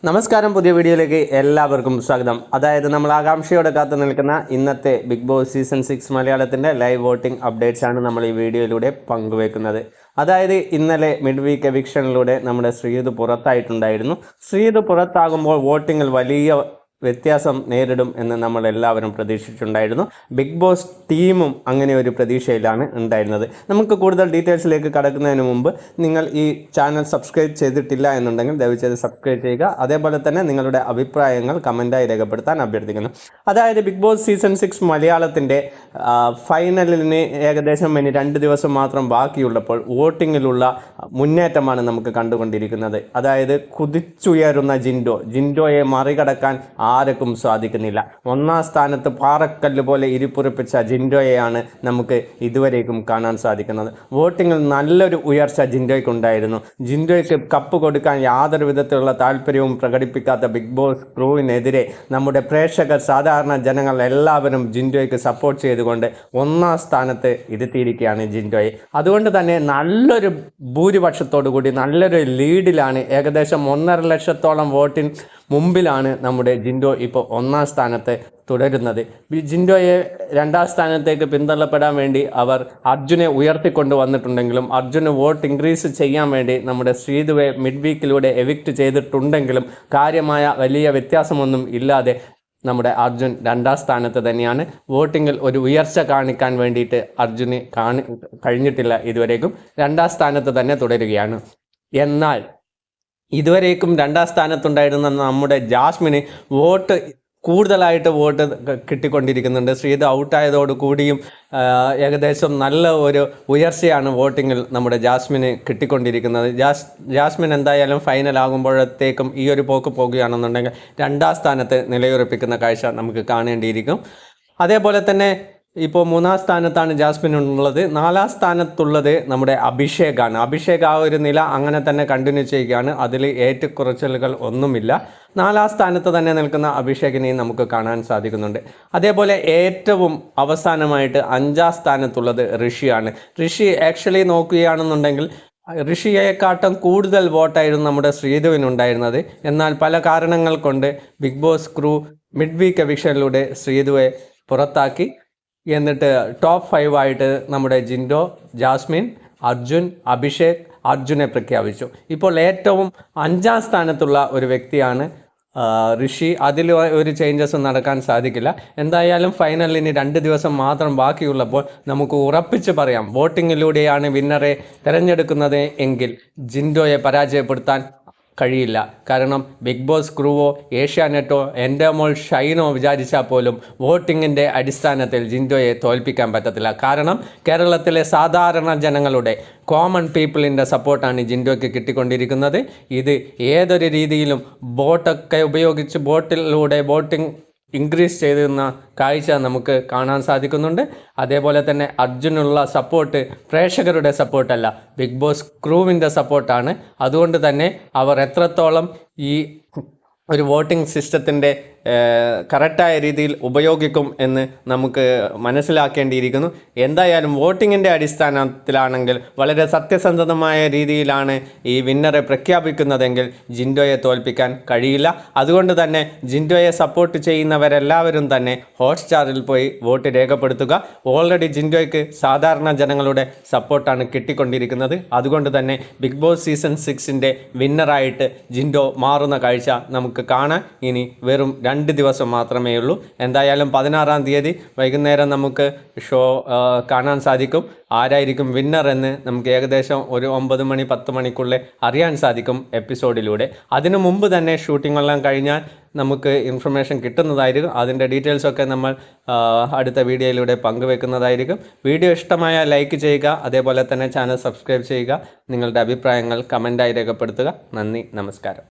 നമസ്കാരം, പുതിയ വീഡിയോയിലേക്ക് എല്ലാവർക്കും സ്വാഗതം. അതായത് നമ്മൾ ആകാംക്ഷയോടെ കാത്തു നിൽക്കുന്ന ഇന്നത്തെ ബിഗ് ബോസ് സീസൺ 6 മലയാളത്തിൻ്റെ ലൈവ് വോട്ടിംഗ് അപ്ഡേറ്റ്സ് ആണ് നമ്മൾ ഈ വീഡിയോയിലൂടെ പങ്കുവെക്കുന്നത്. അതായത് ഇന്നലെ മിഡ് വീക്ക് എവിക്ഷനിലൂടെ നമ്മുടെ ശ്രീതു പുറത്തായിട്ടുണ്ടായിരുന്നു. ശ്രീതു പുറത്താകുമ്പോൾ വോട്ടിങ്ങിൽ വലിയ വ്യത്യാസം നേരിടും എന്ന് നമ്മൾ എല്ലാവരും പ്രതീക്ഷിച്ചിട്ടുണ്ടായിരുന്നു. ബിഗ് ബോസ് ടീമും അങ്ങനെ ഒരു പ്രതീക്ഷയിലാണ് ഉണ്ടായിരുന്നത്. നമുക്ക് കൂടുതൽ ഡീറ്റെയിൽസിലേക്ക് കടക്കുന്നതിന് മുമ്പ് നിങ്ങൾ ഈ ചാനൽ സബ്സ്ക്രൈബ് ചെയ്തിട്ടില്ല എന്നുണ്ടെങ്കിൽ ദയവുചെയ്ത് സബ്സ്ക്രൈബ് ചെയ്യുക. അതേപോലെ തന്നെ നിങ്ങളുടെ അഭിപ്രായങ്ങൾ കമൻറ്റായി രേഖപ്പെടുത്താൻ അഭ്യർത്ഥിക്കുന്നു. അതായത് ബിഗ് ബോസ് സീസൺ 6 മലയാളത്തിൻ്റെ ഫൈനലിന് ഏകദേശം ഇനി 2 ദിവസം മാത്രം ബാക്കിയുള്ളപ്പോൾ വോട്ടിങ്ങിലുള്ള മുന്നേറ്റമാണ് നമുക്ക് കണ്ടുകൊണ്ടിരിക്കുന്നത്. അതായത് കുതിച്ചുയരുന്ന ജിൻഡോയെ മറികടക്കാൻ ആർക്കും സാധിക്കുന്നില്ല. 1-ാം സ്ഥാനത്ത് പാറക്കല്ല് പോലെ ഇരിപ്പുറപ്പിച്ച ജിൻഡോയെയാണ് നമുക്ക് ഇതുവരേക്കും കാണാൻ സാധിക്കുന്നത്. വോട്ടിങ്ങിൽ നല്ലൊരു ഉയർച്ച ജിൻഡോയ്ക്കുണ്ടായിരുന്നു. ജിൻഡോയ്ക്ക് കപ്പ് കൊടുക്കാൻ യാതൊരു വിധത്തിലുള്ള താല്പര്യവും പ്രകടിപ്പിക്കാത്ത ബിഗ് ബോസ് ക്രൂവിനെതിരെ നമ്മുടെ പ്രേക്ഷകർ, സാധാരണ ജനങ്ങൾ എല്ലാവരും ജിൻഡോയ്ക്ക് സപ്പോർട്ട് ചെയ്തുകൊണ്ട് 1-ാം സ്ഥാനത്ത് ഇരുത്തിയിരിക്കുകയാണ് ജിൻഡോയെ. അതുകൊണ്ട് തന്നെ നല്ലൊരു ഭൂരിപക്ഷത്തോടു കൂടി നല്ലൊരു ലീഡിലാണ്, ഏകദേശം 1.5 ലക്ഷത്തോളം വോട്ടിന് മുമ്പിലാണ് നമ്മുടെ ജിൻഡോ ഇപ്പോൾ 1-ാം സ്ഥാനത്ത് തുടരുന്നത്. ജിൻഡോയെ 2-ാം സ്ഥാനത്തേക്ക് പിന്തള്ളപ്പെടാൻ വേണ്ടി അവർ അർജുനെ ഉയർത്തിക്കൊണ്ട് വന്നിട്ടുണ്ടെങ്കിലും അർജുന് വോട്ട് ഇൻക്രീസ് ചെയ്യാൻ വേണ്ടി നമ്മുടെ ശ്രീതുവെ മിഡ് വീക്കിലൂടെ എവിക്റ്റ് ചെയ്തിട്ടുണ്ടെങ്കിലും കാര്യമായ വലിയ വ്യത്യാസമൊന്നും ഇല്ലാതെ നമ്മുടെ അർജുൻ 2-ാം സ്ഥാനത്ത് തന്നെയാണ്. വോട്ടിങ്ങിൽ ഒരു ഉയർച്ച കാണിക്കാൻ വേണ്ടിയിട്ട് അർജുന് കഴിഞ്ഞിട്ടില്ല. ഇതുവരേക്കും 2-ാം സ്ഥാനത്ത് തന്നെ തുടരുകയാണ്. എന്നാൽ ഇതുവരേക്കും 2-ാം സ്ഥാനത്തുണ്ടായിരുന്ന നമ്മുടെ ജാസ്മിന് കൂടുതലായിട്ട് വോട്ട് കിട്ടിക്കൊണ്ടിരിക്കുന്നുണ്ട്. ശ്രീതു ഔട്ടായതോടു കൂടിയും ഏകദേശം നല്ല ഒരു ഉയർച്ചയാണ് വോട്ടിങ്ങിൽ നമ്മുടെ ജാസ്മിന് കിട്ടിക്കൊണ്ടിരിക്കുന്നത്. ജാസ്മിൻ എന്തായാലും ഫൈനൽ ആകുമ്പോഴത്തേക്കും ഈ ഒരു പോക്ക് പോകുകയാണെന്നുണ്ടെങ്കിൽ 2-ാം സ്ഥാനത്ത് നിലയുറപ്പിക്കുന്ന കാഴ്ച നമുക്ക് കാണേണ്ടിയിരിക്കും. അതേപോലെ തന്നെ ഇപ്പോൾ 3-ാം സ്ഥാനത്താണ് ജാസ്മിൻ ഉള്ളത്. 4-ാം സ്ഥാനത്തുള്ളത് നമ്മുടെ അഭിഷേകാണ്. അഭിഷേക് ആ ഒരു നില അങ്ങനെ തന്നെ കണ്ടിന്യൂ ചെയ്യുകയാണ്. അതിൽ ഏറ്റക്കുറച്ചിലുകൾ ഒന്നുമില്ല. 4-ാം സ്ഥാനത്ത് തന്നെ നിൽക്കുന്ന അഭിഷേകിനെയും നമുക്ക് കാണാൻ സാധിക്കുന്നുണ്ട്. അതേപോലെ ഏറ്റവും അവസാനമായിട്ട് 5-ാം സ്ഥാനത്തുള്ളത് ഋഷിയാണ്. ഋഷി ആക്ച്വലി നോക്കുകയാണെന്നുണ്ടെങ്കിൽ ഋഷിയെക്കാട്ടും കൂടുതൽ വോട്ടായിരുന്നു നമ്മുടെ ശ്രീതുവിനുണ്ടായിരുന്നത്. എന്നാൽ പല കാരണങ്ങൾ കൊണ്ട് Bigg Boss crew mid week എവിക്ഷനിലൂടെ ശ്രീതുവെ പുറത്താക്കി. എന്നിട്ട് ടോപ്പ് 5 ആയിട്ട് നമ്മുടെ ജിൻഡോ, ജാസ്മിൻ, അർജുൻ, അഭിഷേക്, അർജുനെ പ്രഖ്യാപിച്ചു. ഇപ്പോൾ ഏറ്റവും 5-ാം സ്ഥാനത്തുള്ള ഒരു വ്യക്തിയാണ് ഋഷി. അതിൽ ഒരു ചേഞ്ചസും നടക്കാൻ സാധിക്കില്ല. എന്തായാലും ഫൈനലിന് 2 ദിവസം മാത്രം ബാക്കിയുള്ളപ്പോൾ നമുക്ക് ഉറപ്പിച്ച് പറയാം, വോട്ടിങ്ങിലൂടെയാണ് വിന്നറെ തിരഞ്ഞെടുക്കുന്നത് എങ്കിൽ ജിൻഡോയെ പരാജയപ്പെടുത്താൻ കഴിയില്ല. കാരണം ബിഗ് ബോസ് ക്രൂവോ ഏഷ്യാനെറ്റോ എൻഡമോൾ ഷൈനോ വിചാരിച്ചാൽ പോലും വോട്ടിങ്ങിൻ്റെ അടിസ്ഥാനത്തിൽ ജിൻഡോയെ തോൽപ്പിക്കാൻ പറ്റത്തില്ല. കാരണം കേരളത്തിലെ സാധാരണ ജനങ്ങളുടെ, കോമൺ പീപ്പിളിൻ്റെ സപ്പോർട്ടാണ് ജിൻഡോയ്ക്ക് കിട്ടിക്കൊണ്ടിരിക്കുന്നത്. ഇത് ഏതൊരു രീതിയിലും ബോട്ടൊക്കെ ഉപയോഗിച്ച് വോട്ടിംഗ് ഇൻക്രീസ് ചെയ്തിരുന്ന കാഴ്ച നമുക്ക് കാണാൻ സാധിക്കുന്നുണ്ട്. അതേപോലെ തന്നെ അർജുനുള്ള സപ്പോർട്ട് പ്രേക്ഷകരുടെ സപ്പോർട്ടല്ല, ബിഗ് ബോസ് ക്രൂവിൻ്റെ സപ്പോർട്ടാണ്. അതുകൊണ്ട് തന്നെ അവർ എത്രത്തോളം ഈ ഒരു വോട്ടിംഗ് സിസ്റ്റത്തിൻ്റെ കറക്റ്റായ രീതിയിൽ ഉപയോഗിക്കും എന്ന് നമുക്ക് മനസ്സിലാക്കേണ്ടിയിരിക്കുന്നു. എന്തായാലും വോട്ടിങ്ങിൻ്റെ അടിസ്ഥാനത്തിലാണെങ്കിൽ വളരെ സത്യസന്ധമായ രീതിയിലാണ് ഈ വിന്നറെ പ്രഖ്യാപിക്കുന്നതെങ്കിൽ ജിൻഡോയെ തോൽപ്പിക്കാൻ കഴിയില്ല. അതുകൊണ്ട് തന്നെ ജിൻഡോയെ സപ്പോർട്ട് ചെയ്യുന്നവരെല്ലാവരും തന്നെ ഹോട്ട്സ്റ്റാറിൽ പോയി വോട്ട് രേഖപ്പെടുത്തുക. ഓൾറെഡി ജിൻഡോയ്ക്ക് സാധാരണ ജനങ്ങളുടെ സപ്പോർട്ടാണ് കിട്ടിക്കൊണ്ടിരിക്കുന്നത്. അതുകൊണ്ട് തന്നെ ബിഗ് ബോസ് സീസൺ 6ൻ്റെ വിന്നറായിട്ട് ജിൻഡോ മാറുന്ന കാഴ്ച നമുക്ക് കാണാൻ ഇനി വെറും 2 ദിവസം മാത്രമേ ഉള്ളൂ. എന്തായാലും 16-ാം തീയതി വൈകുന്നേരം നമുക്ക് ഷോ കാണാൻ സാധിക്കും. ആരായിരിക്കും വിന്നർ എന്ന് നമുക്ക് ഏകദേശം ഒരു 9 മണി 10 മണിക്കുള്ളിൽ അറിയാൻ സാധിക്കും എപ്പിസോഡിലൂടെ. അതിനു മുമ്പ് തന്നെ ഷൂട്ടിംഗ് എല്ലാം കഴിഞ്ഞാൽ നമുക്ക് ഇൻഫർമേഷൻ കിട്ടുന്നതായിരിക്കും. അതിൻ്റെ ഡീറ്റെയിൽസൊക്കെ നമ്മൾ അടുത്ത വീഡിയോയിലൂടെ പങ്കുവെക്കുന്നതായിരിക്കും. വീഡിയോ ഇഷ്ടമായ ലൈക്ക് ചെയ്യുക. അതേപോലെ തന്നെ ചാനൽ സബ്സ്ക്രൈബ് ചെയ്യുക. നിങ്ങളുടെ അഭിപ്രായങ്ങൾ കമൻറ്റായി രേഖപ്പെടുത്തുക. നന്ദി, നമസ്കാരം.